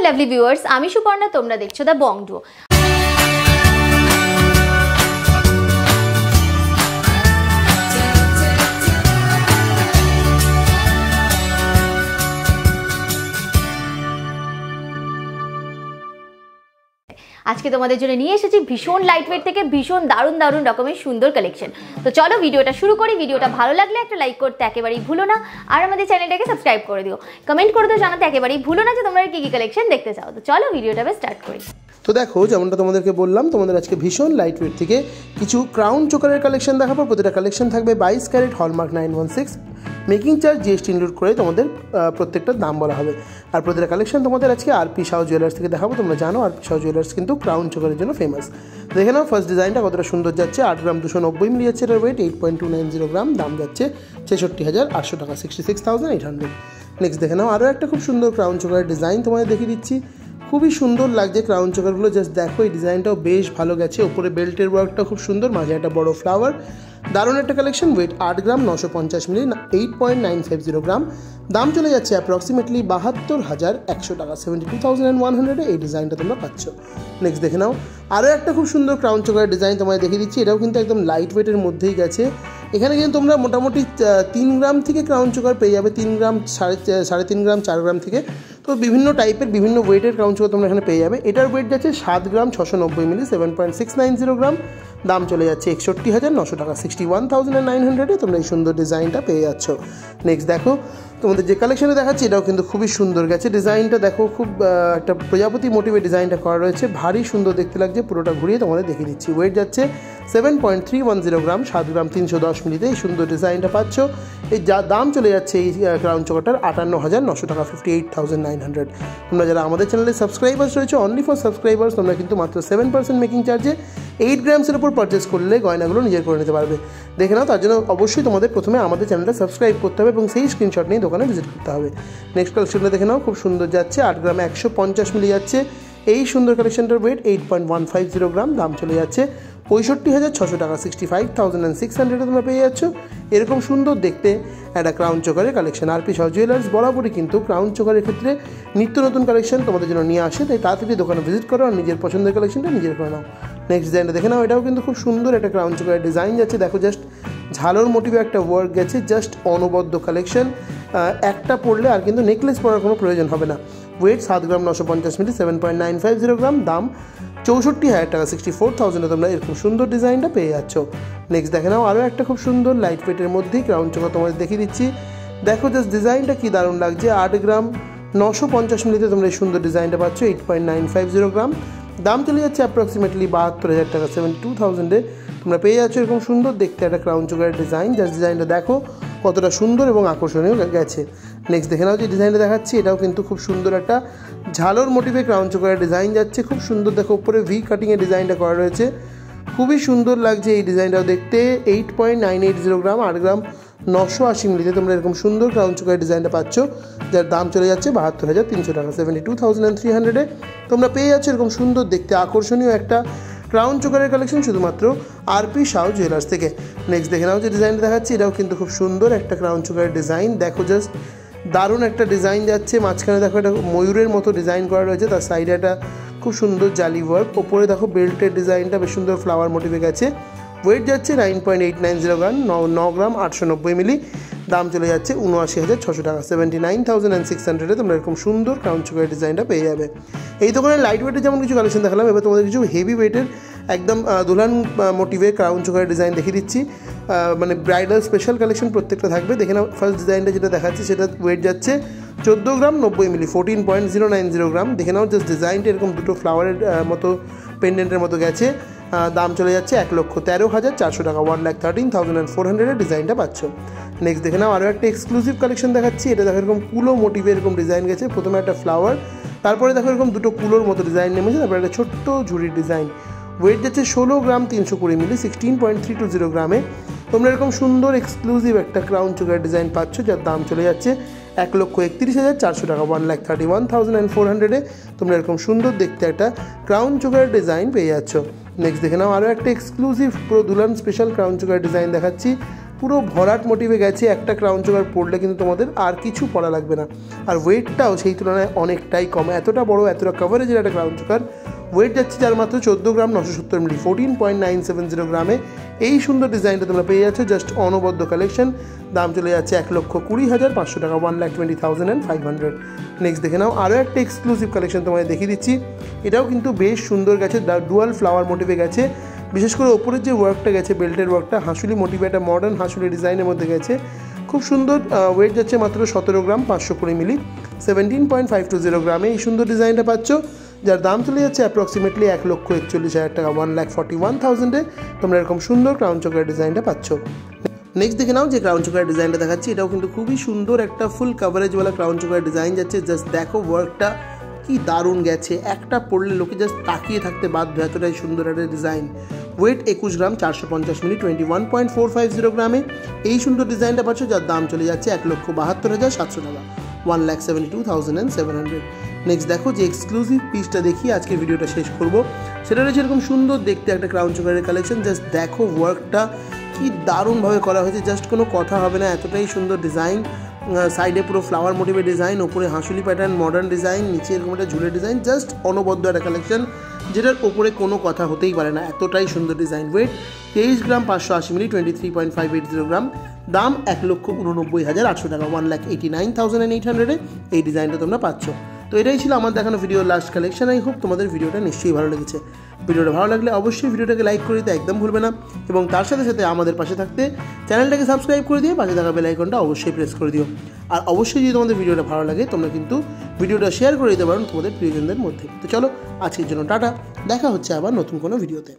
My lovely viewers, আমি সুপর্ণা, তোমরা দেখছো দ্য বং ডুও। আজকে তোমাদের জন্য নিয়ে এসেছি ভীষণ লাইটওয়েট থেকে ভীষণ দারুণ দারুণ রকমের সুন্দর কালেকশন। তো চলো ভিডিওটা শুরু করি। ভিডিওটা ভালো লাগলে একটা লাইক করতে একেবারেই ভুলো না, আর আমাদের চ্যানেলটাকে সাবস্ক্রাইব করে দিও। কমেন্ট করে তো জানাতে একেবারেই ভুলো না যে তোমরা কি কি কালেকশন দেখতে চাও। তো চলো ভিডিওটা স্টার্ট করি। তো দেখো, যেমনটা তোমাদেরকে বললাম, তোমাদের আজকে ভীষণ লাইটওয়েট থেকে কিছু ক্রাউন চোকারের কালেকশন দেখাবো। প্রতিটা কালেকশন থাকবে 22 carat hallmark 916, making charge GST include করে তোমাদের প্রত্যেকটার দাম বলা হবে। আর প্রতিটা কালেকশন তোমাদের আজকে আরপি শাহ জুয়েলার্স থেকে দেখাবো। তোমরা জানো আরপি শাহ জুয়েলার্স কিন্তু ক্রাউন চোকারের জন্য ফেমাস। দেখে নাও ফার্স্ট ডিজাইনটা কতটা সুন্দর যাচ্ছে। 8 গ্রাম 290 মিলি যাচ্ছে এটার ওয়েট, 8.290 গ্রাম, দাম যাচ্ছে 66,800 টাকা, 66,800। নেক্সট দেখে নাও আরও একটা খুব সুন্দর ক্রাউন চোকারের ডিজাইন তোমাদের দেখিয়ে দিচ্ছি। খুবই সুন্দর লাগছে ক্রাউন চোকারগুলো, জাস্ট দেখো এই ডিজাইনটাও বেশ ভালো গেছে। ওপরে বেল্টের ওয়ার্কটা খুব সুন্দর, মাঝে একটা বড় ফ্লাওয়ার, দারুণ একটা কালেকশন। ওয়েট 8 গ্রাম 950 মিলি, 8.950 গ্রাম, দাম চলে যাচ্ছে অ্যাপ্রক্সিমেটলি 72,100 টাকা, 72,100 এই ডিজাইনটা তোমরা পাচ্ছ। নেক্সট দেখে নাও আরও একটা খুব সুন্দর ক্রাউন চোকারের ডিজাইন তোমায় দেখিয়ে দিচ্ছি। এটাও কিন্তু একদম লাইট ওয়েটের মধ্যেই গেছে। এখানে কিন্তু তোমরা মোটামুটি 3 গ্রাম থেকে ক্রাউন চোকার পেয়ে যাবে, 3 গ্রাম, 3.5 গ্রাম, 4 গ্রাম থেকে। তো বিভিন্ন টাইপের বিভিন্ন ওয়েটের ক্রাউন চোকার তোমরা এখানে পেয়ে যাবে। এটার ওয়েট যাচ্ছে 7 গ্রাম 690 মিলি, 7.690 গ্রাম, দাম চলে যাচ্ছে 61,900 টাকা, 61,900 তোমরা এই সুন্দর ডিজাইনটা পেয়ে যাচ্ছ। নেক্সট দেখো তোমাদের যে কালেকশনে দেখাচ্ছি এটাও কিন্তু খুবই সুন্দর গেছে। ডিজাইনটা দেখো, খুব একটা প্রজাপতি মোটিভের ডিজাইনটা করা রয়েছে, ভারী সুন্দর দেখতে লাগছে। পুরোটা ঘুরিয়ে তোমাদের দেখিয়ে দিচ্ছি। ওয়েট যাচ্ছে 7.310 গ্রাম, 7 গ্রাম 310 মিলিতে এই সুন্দর ডিজাইনটা পাচ্ছ। এই যা দাম চলে যাচ্ছে এই ক্রাউন চোকারটার 58,900 টাকা, 58,900। তোমরা যারা আমাদের চ্যানেলে সাবস্ক্রাইবার্স রয়েছে, অনলি ফর সাবস্ক্রাইবার্স, তোমরা কিন্তু মাত্র 7% মেকিং চার্জে 8 গ্রামসের উপর পারচেস করলে গয়নাগুলো নিজের করে নিতে পারবে। দেখে নাও, তার জন্য অবশ্যই তোমাদের প্রথমে আমাদের চ্যানেলটা সাবস্ক্রাইব করতে হবে এবং সেই স্ক্রিনশট নিয়ে দোকানে ভিজিট করতে হবে। নেক্সট কালেকশনটা দেখে নাও, খুব সুন্দর যাচ্ছে। 8 গ্রামে 150 মিলি যাচ্ছে এই সুন্দর কালেকশনটার ওয়েট, 8.150 গ্রাম, দাম চলে যাচ্ছে 65,600 টাকা, 65,600 তোমরা পেয়ে যাচ্ছ। এরকম সুন্দর দেখতে একটা ক্রাউন চোকারের কালেকশন। আরপি শাহ জুয়েলার্স বরাবরই কিন্তু ক্রাউন চোকারের ক্ষেত্রে নিত্য নতুন কালেকশন তোমাদের জন্য নিয়ে আসে, তাই তাড়াতাড়ি দোকানে ভিজিট করো আর নিজের পছন্দের কালেকশনটা নিজের করে নাও। নেক্সট ডিজাইনটা দেখে নাও, এটাও কিন্তু খুব সুন্দর একটা ক্রাউন চোকারের ডিজাইন যাচ্ছে। দেখো জাস্ট ঝালোর মোটিভে একটা ওয়ার্ক গেছে, জাস্ট অনবদ্য কালেকশন। একটা পড়লে আর কিন্তু নেকলেস পরার কোনো প্রয়োজন হবে না। ওয়েট 7 গ্রাম 950 মিলি, 7.950 গ্রাম, দাম 64,000 টাকা, 64,000 তোমরা এরকম সুন্দর ডিজাইনটা পেয়ে যাচ্ছ। নেক্সট দেখে নাও আরও একটা খুব সুন্দর লাইট ওয়েটের মধ্যেই ক্রাউন চোকার তোমাদের দেখিয়ে দিচ্ছি। দেখো জাস্ট ডিজাইনটা কি দারুণ লাগছে। 8 গ্রাম 950 মিলিতে তোমরা এই সুন্দর ডিজাইনটা পাচ্ছ, 8.950 গ্রাম, দাম চলে যাচ্ছে অ্যাপ্রক্সিমেটলি 72,000 টাকা, 72,000 তোমরা পেয়ে যাচ্ছ এরকম সুন্দর দেখতে একটা ক্রাউন চোকারের ডিজাইন। জাস্ট ডিজাইনটা দেখো কতটা সুন্দর এবং আকর্ষণীয় গেছে। নেক্সট দেখে নাও যে ডিজাইনটা দেখাচ্ছি, এটাও কিন্তু খুব সুন্দর একটা ঝালোর মোটিভে ক্রাউন চোকারের ডিজাইন যাচ্ছে। খুব সুন্দর দেখো, উপরে ভি কাটিংয়ের ডিজাইনটা করা রয়েছে, খুবই সুন্দর লাগছে এই ডিজাইনটাও দেখতে। 8.980 গ্রাম, 8 গ্রাম 980 মিলিতে তোমরা এরকম সুন্দর ক্রাউন চোকারের ডিজাইনটা পাচ্ছ, যার দাম চলে যাচ্ছে 72,300 টাকা, 72,300 তোমরা পেয়ে যাচ্ছ এরকম সুন্দর দেখতে আকর্ষণীয় একটা ক্রাউন চোকারের কালেকশন শুধুমাত্র আরপি শাহ জুয়েলার্স থেকে। নেক্সট দেখে নাও যে ডিজাইনটা দেখাচ্ছি, এটাও কিন্তু খুব সুন্দর একটা ক্রাউন চোকারের ডিজাইন। দেখো জাস্ট দারুণ একটা ডিজাইন যাচ্ছে। মাঝখানে দেখো একটা ময়ূরের মতো ডিজাইন করা রয়েছে, তার সাইডে একটা খুব সুন্দর জালি ওয়ার্ক। ওপরে দেখো বেল্টের ডিজাইনটা বেশ সুন্দর ফ্লাওয়ার মোটিভে গেছে। ওয়েট যাচ্ছে 9.890 গ্রাম, 9 গ্রাম 890 মিলি, দাম চলে যাচ্ছে 79,600 টাকা, 79,600 তোমরা এরকম সুন্দর ক্রাউন চোকারের ডিজাইনটা পেয়ে যাবে। এই দোকানে লাইট ওয়েটের যেমন কিছু কালেকশন দেখালাম, এবার তোমাদের কিছু হেভি ওয়েটের একদম দুলহান মোটিভে ক্রাউন চোকারের ডিজাইন দেখিয়ে দিচ্ছি। মানে ব্রাইডাল স্পেশাল কালেকশন প্রত্যেকটা থাকবে। দেখে নাও ফার্স্ট ডিজাইনটা যেটা দেখাচ্ছি সেটা ওয়েট যাচ্ছে 14 গ্রাম 90 মিলি, 14.090 গ্রাম। দেখে নাও জাস্ট ডিজাইনটা এরকম দুটো ফ্লাওয়ারের মতো পেন্ডেন্টের মতো গেছে। দাম চলে যাচ্ছে 1,13,400 টাকা, 1,13,400 ডিজাইনটা পাচ্ছ। নেক্সট দেখে নাও আরও একটা এক্সক্লুসিভ কালেকশন দেখাচ্ছি। এটা দেখো এরকম কুলো মোটিভে এরকম ডিজাইন গেছে। প্রথমে একটা ফ্লাওয়ার, তারপরে দেখো এরকম দুটো কুলোর মতো ডিজাইন নেমেছে, তারপরে একটা ছোট্ট ঝুড়ির ডিজাইন। ওয়েট যাচ্ছে 16 গ্রাম 320 মিলি, 16.320 গ্রামে তোমরা এরকম সুন্দর এক্সক্লুসিভ একটা ক্রাউন চোকারের ডিজাইন পাচ্ছ, যার দাম চলে যাচ্ছে 1,31,400 টাকা, 1,31,400 তোমরা এরকম সুন্দর দেখতে একটা ক্রাউন চোকারের ডিজাইন পেয়ে যাচ্ছ। নেক্সট দেখে নাও আরও একটা এক্সক্লুসিভ পুরো দুলহান স্পেশাল ক্রাউন চোকারের ডিজাইন দেখাচ্ছি। পুরো ভরাট মোটিভে গেছে। একটা ক্রাউন চোকার পরলে কিন্তু তোমাদের আর কিছু পরা লাগবে না। আর ওয়েটটাও সেই তুলনায় অনেকটাই কম, এতটা বড় এতটা কভারেজের একটা ক্রাউন চোকার ওয়েট যাচ্ছে যার মাত্র 14 গ্রাম 970 মিলি, 14.970 গ্রামে এই সুন্দর ডিজাইনটা তোমরা পেয়ে যাচ্ছ। জাস্ট অনবদ্য কালেকশন, দাম চলে যাচ্ছে 1,20,500 টাকা, 1,20,500। নেক্সট দেখে নাও আরও একটা এক্সক্লুসিভ কালেকশন তোমায় দেখিয়ে দিচ্ছি। এটাও কিন্তু বেশ সুন্দর গেছে, ডুয়াল ফ্লাওয়ার মোটিভে গেছে। বিশেষ করে ওপরের যে ওয়ার্কটা গেছে, বেল্টের ওয়ার্কটা হাঁসুলি মোটিভে, একটা মডার্ন হাঁসুলি ডিজাইনের মধ্যে গেছে, খুব সুন্দর। ওয়েট যাচ্ছে মাত্র 17 গ্রাম 520 মিলি, 17.520 গ্রামে এই সুন্দর ডিজাইনটা পাচ্ছ, যার দাম চলে যাচ্ছে অ্যাপ্রক্সিমেটলি 1,41,000 টাকা, 1,41,000-এ তোমরা এরকম সুন্দর ক্রাউন চোকার ডিজাইনটা পাচ্ছ। নেক্সট দেখে নাও যে ক্রাউন চোকার ডিজাইনটা দেখাচ্ছি, এটাও কিন্তু খুবই সুন্দর একটা ফুল কাভারেজওয়ালা ক্রাউন চোকার ডিজাইন যাচ্ছে। জাস্ট দেখো ওয়ার্কটা কি দারুণ গেছে, একটা পড়লে লোকে জাস্ট তাকিয়ে থাকতে বাধ্য, এতটাই সুন্দর একটা ডিজাইন। ওয়েট 21 গ্রাম 450 মিলি, 21.450 গ্রামে এই সুন্দর ডিজাইনটা পাচ্ছ, যার দাম চলে যাচ্ছে 1,72,700 টাকা, 1,72,700। নেক্সট দেখো যে এক্সক্লুসিভ পিসটা দেখিয়ে আজকে ভিডিওটা শেষ করব, সেটা রয়েছে এরকম সুন্দর দেখতে একটা ক্রাউন চোকারের কালেকশন। জাস্ট দেখো ওয়ার্কটা কি দারুণভাবে করা হয়েছে, জাস্ট কোনো কথা হবে না, এতটাই সুন্দর ডিজাইন। সাইডে পুরো ফ্লাওয়ার মোটিভের ডিজাইন, ওপরে হাঁসুলি প্যাটার্ন মডার্ন ডিজাইন, নিচে এরকম একটা ঝুলের ডিজাইন, জাস্ট অনবদ্য একটা কালেকশন, যেটার ওপরে কোনো কথা হতেই পারে না, এতটাই সুন্দর ডিজাইন। ওয়েট 23 গ্রাম 580 মিলি, 23.580 গ্রাম, দাম 1,89,800 টাকা, 1,89,800-এ এই ডিজাইনটা তোমরা পাচ্ছ। তো এটাই ছিল আমার দেখানো ভিডিওর লাস্ট কালেকশন। আই হোপ তোমাদের ভিডিওটা নিশ্চয়ই ভালো লেগেছে। ভিডিওটা ভালো লাগলে অবশ্যই ভিডিওটাকে লাইক করে দিতে একদম ভুলবে না, এবং তার সাথে সাথে আমাদের পাশে থাকতে চ্যানেলটাকে সাবস্ক্রাইব করে দিয়ে পাশে থাকা বেল আইকনটা অবশ্যই প্রেস করে দিও। আর অবশ্যই যদি তোমাদের ভিডিওটা ভালো লাগে তোমরা কিন্তু ভিডিওটা শেয়ার করে দিতে পারো তোমাদের প্রিয়জনদের মধ্যে। তো চলো আজকের জন্য টাটা, দেখা হচ্ছে আবার নতুন কোনো ভিডিওতে।